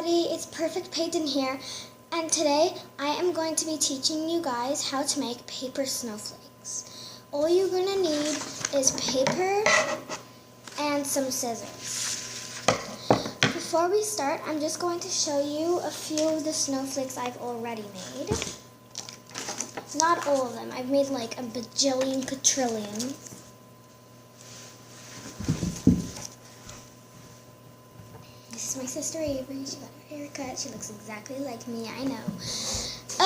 everybody, it's Perfect Peyton here, and today I am going to be teaching you guys how to make paper snowflakes. All you're going to need is paper and some scissors. Before we start, I'm just going to show you a few of the snowflakes I've already made. Not all of them, I've made like a bajillion quadrillion. This is my sister Avery. She got her haircut. She looks exactly like me, I know.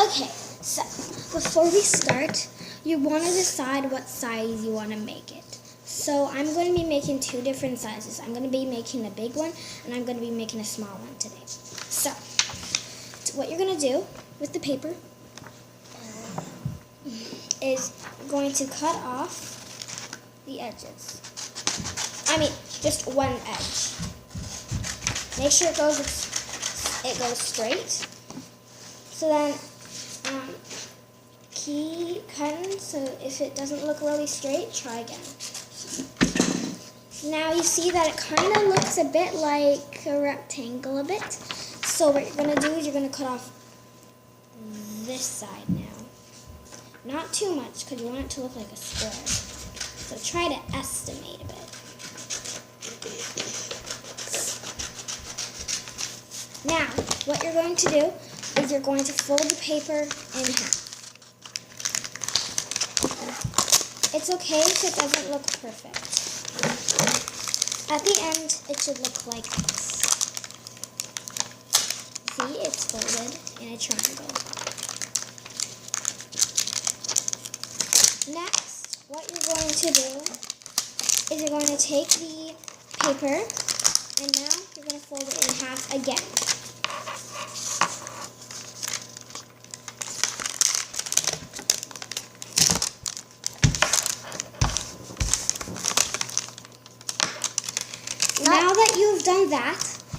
Okay, so before we start, you want to decide what size you want to make it. So I'm going to be making two different sizes. I'm going to be making a big one, and I'm going to be making a small one today. So what you're going to do with the paper is you're going to cut off the edges. I mean, just one edge. Make sure it goes straight. So then keep cutting. So if it doesn't look really straight, try again. Now you see that it kind of looks a bit like a rectangle a bit. So what you're going to do is you're going to cut off this side now. Not too much because you want it to look like a square. So try to estimate a bit. Now, what you're going to do is you're going to fold the paper in half. It's okay if it doesn't look perfect. At the end, it should look like this. See, it's folded in a triangle. Next, what you're going to do is you're going to take the paper and now you're going to fold it in half again. Now that you've done that,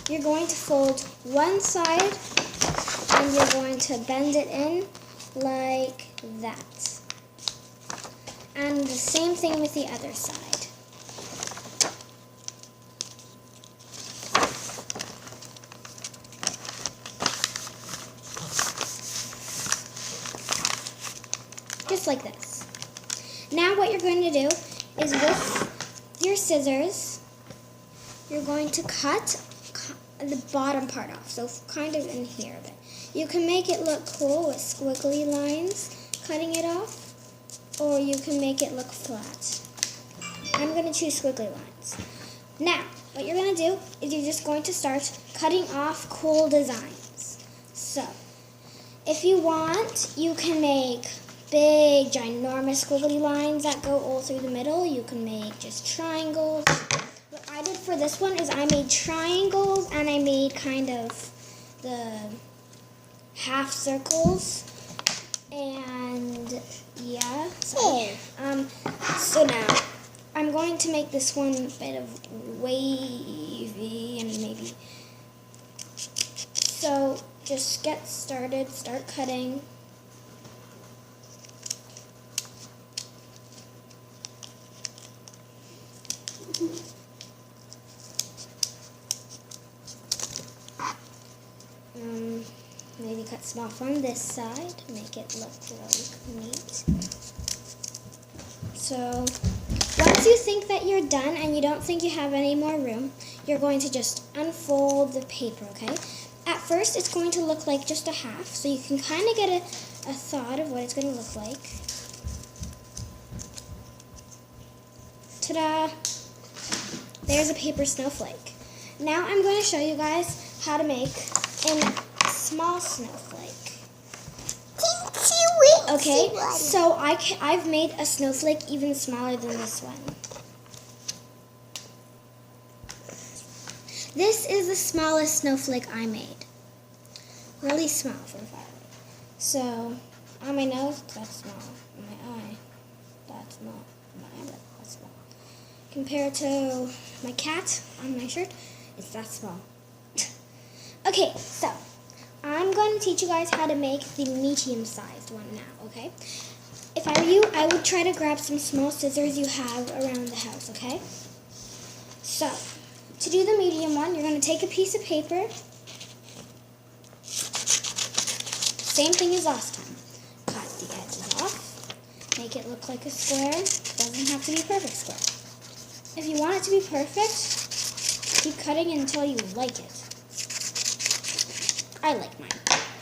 you're going to fold one side and you're going to bend it in like that. And the same thing with the other side. Just like this. Now what you're going to do is with your scissors, you're going to cut the bottom part off, so kind of in here a bit. You can make it look cool with squiggly lines cutting it off, or you can make it look flat. I'm going to choose squiggly lines. Now, what you're going to do is you're just going to start cutting off cool designs. So, if you want, you can make big, ginormous squiggly lines that go all through the middle. You can make just triangles. What I did for this one is I made triangles and I made kind of the half circles. And yeah, so now I'm going to make this one a bit of wavy and maybe. So just get started, start cutting. Maybe cut some off on this side, make it look really neat. So, once you think that you're done and you don't think you have any more room, you're going to just unfold the paper, okay? At first, it's going to look like just a half, so you can kind of get a thought of what it's going to look like. Ta-da! There's a paper snowflake. Now I'm going to show you guys how to make a small snowflake. Okay, so I've made a snowflake even smaller than this one. This is the smallest snowflake I made. Really small for a fire. So, on my nose, that's small. On my eye, that's small. On my eyebrow, that's small. Compared to my cat on my shirt, it's that small. Okay, so I'm going to teach you guys how to make the medium-sized one now, okay? If I were you, I would try to grab some small scissors you have around the house, okay? So, to do the medium one, you're going to take a piece of paper Same thing as last time. Cut the edges off. Make it look like a square. Doesn't have to be a perfect square. If you want it to be perfect, keep cutting until you like it. I like mine.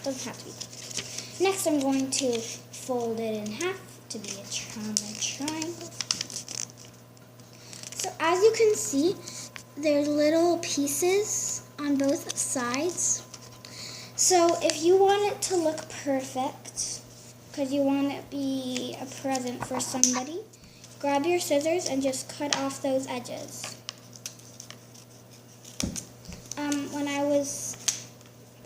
Doesn't have to be perfect. Next, I'm going to fold it in half to be a triangle. So as you can see, there's little pieces on both sides. So if you want it to look perfect, because you want it to be a present for somebody, grab your scissors and just cut off those edges. When I was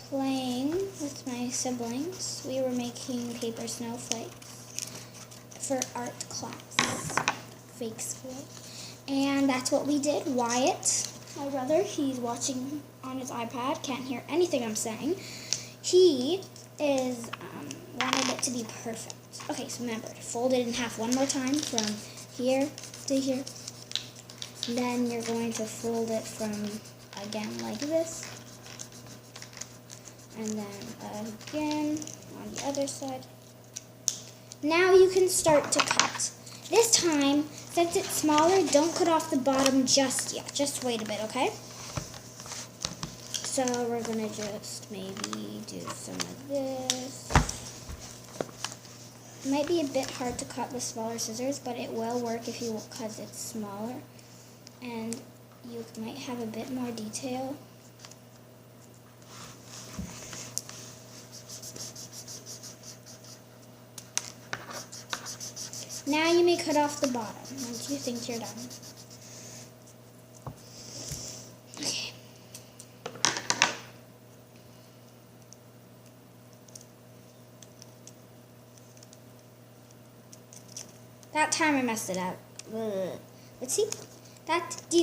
playing with my siblings, we were making paper snowflakes for art class, fake school. And that's what we did. Wyatt, my brother, he's watching on his iPad, can't hear anything I'm saying. He is wanted it to be perfect. Okay, so remember, fold it in half one more time from here to here. Then you're going to fold it from, again, like this. And then again on the other side. Now you can start to cut. This time, since it's smaller, don't cut off the bottom just yet. Just wait a bit, okay? So we're going to just maybe do some of this. It might be a bit hard to cut with smaller scissors, but it will work if you, because it's smaller. And you might have a bit more detail. Now you may cut off the bottom once you think you're done. Okay. That time I messed it up. Ugh. Let's see.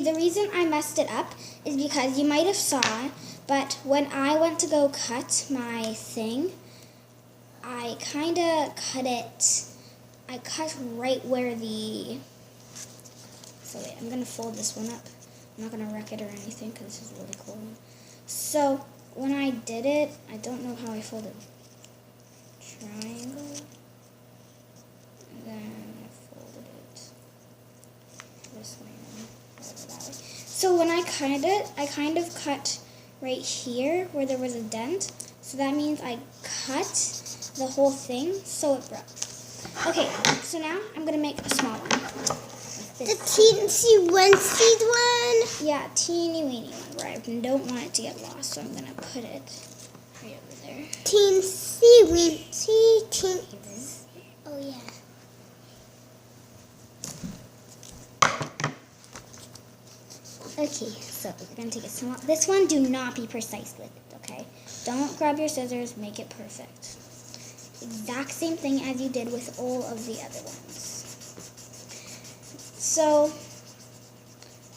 The reason I messed it up is because you might have saw, but when I went to go cut my thing, I kind of cut it. I cut right where the, so wait, I'm going to fold this one up. I'm not going to wreck it or anything because this is a really cool one. So when I did it, I don't know how I folded. Triangle. And then I folded it this way and folded it that way. So when I cut it, I kind of cut right here where there was a dent. So that means I cut the whole thing so it broke. Okay, so now I'm going to make a small one. The teensy weensy one? Yeah, teeny weeny one where I don't want it to get lost, so I'm going to put it right over there. Teensy weensy teensy. Oh, yeah. Okay, so we're going to take a small... This one, do not be precise with it, okay? Don't grab your scissors, make it perfect. Exact same thing as you did with all of the other ones. So,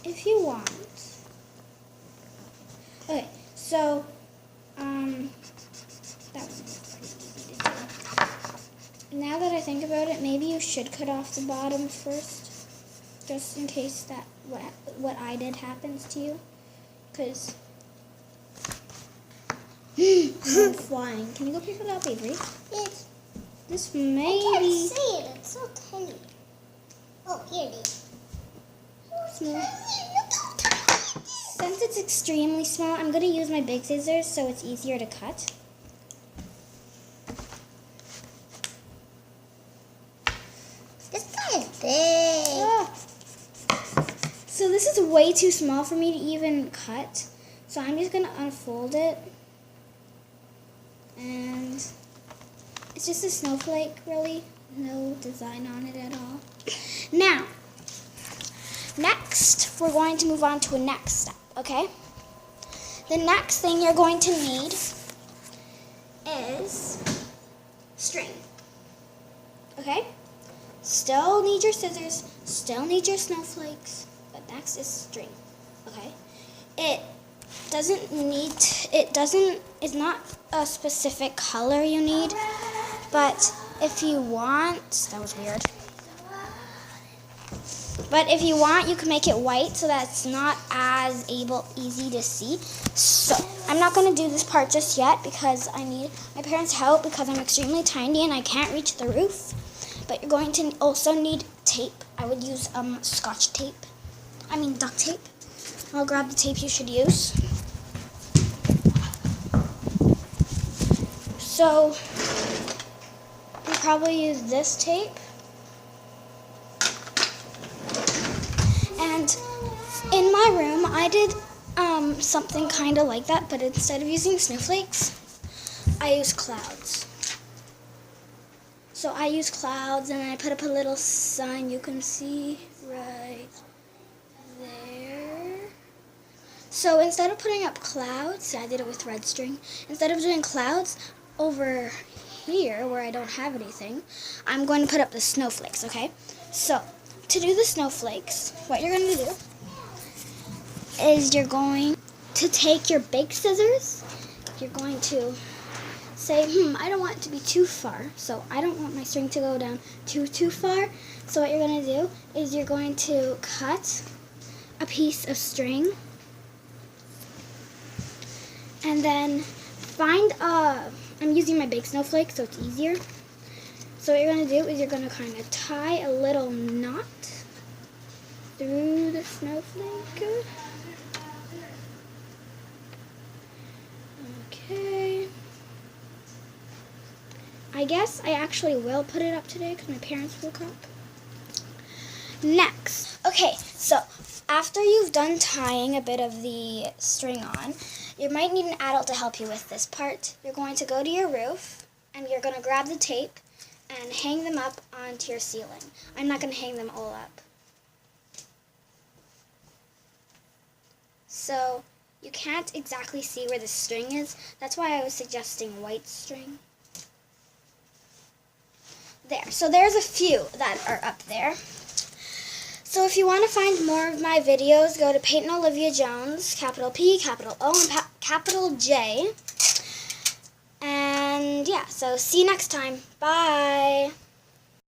if you want, okay, so, that was pretty easy to do. Now that I think about it, maybe you should cut off the bottom first, just in case that what I did happens to you, because I'm flying. Can you go pick it up, Avery? Yes. This may I can't be see it. It's so tiny. Oh, here it is. small. Since it's extremely small, I'm going to use my big scissors so it's easier to cut. This guy is big. Ah. So this is way too small for me to even cut. So I'm just going to unfold it. And it's just a snowflake, really. No design on it at all. Now, next, we're going to move on to a next step, okay? The next thing you're going to need is string, okay? Still need your scissors, still need your snowflakes, but next is string, okay? It's not a specific color you need, but if you want, that was weird. But if you want, you can make it white so that it's not as easy to see. So I'm not going to do this part just yet because I need my parents' help because I'm extremely tiny and I can't reach the roof. But you're going to also need tape. I would use duct tape. I'll grab the tape you should use. So you probably use this tape. And in my room, I did something kind of like that, but instead of using snowflakes, I use clouds. So I use clouds, and I put up a little sign you can see right there. So instead of putting up clouds, I did it with red string. Instead of doing clouds over here where I don't have anything, I'm going to put up the snowflakes, okay? So to do the snowflakes, what you're going to do is you're going to take your big scissors. You're going to say, I don't want it to be too far, so I don't want my string to go down too far. So what you're going to do is you're going to cut a piece of string and then find I'm using my big snowflake so it's easier. So what you're going to do is you're going to kind of tie a little knot through the snowflake. Okay. I guess I actually will put it up today because my parents woke up. Next. Okay, so after you've done tying a bit of the string on, you might need an adult to help you with this part. You're going to go to your roof and you're going to grab the tape and hang them up onto your ceiling. I'm not going to hang them all up. So you can't exactly see where the string is. That's why I was suggesting white string. There. So there's a few that are up there. So if you want to find more of my videos, go to Peyton Olivia Jones, capital P, capital O, and capital J. And yeah, so see you next time. Bye.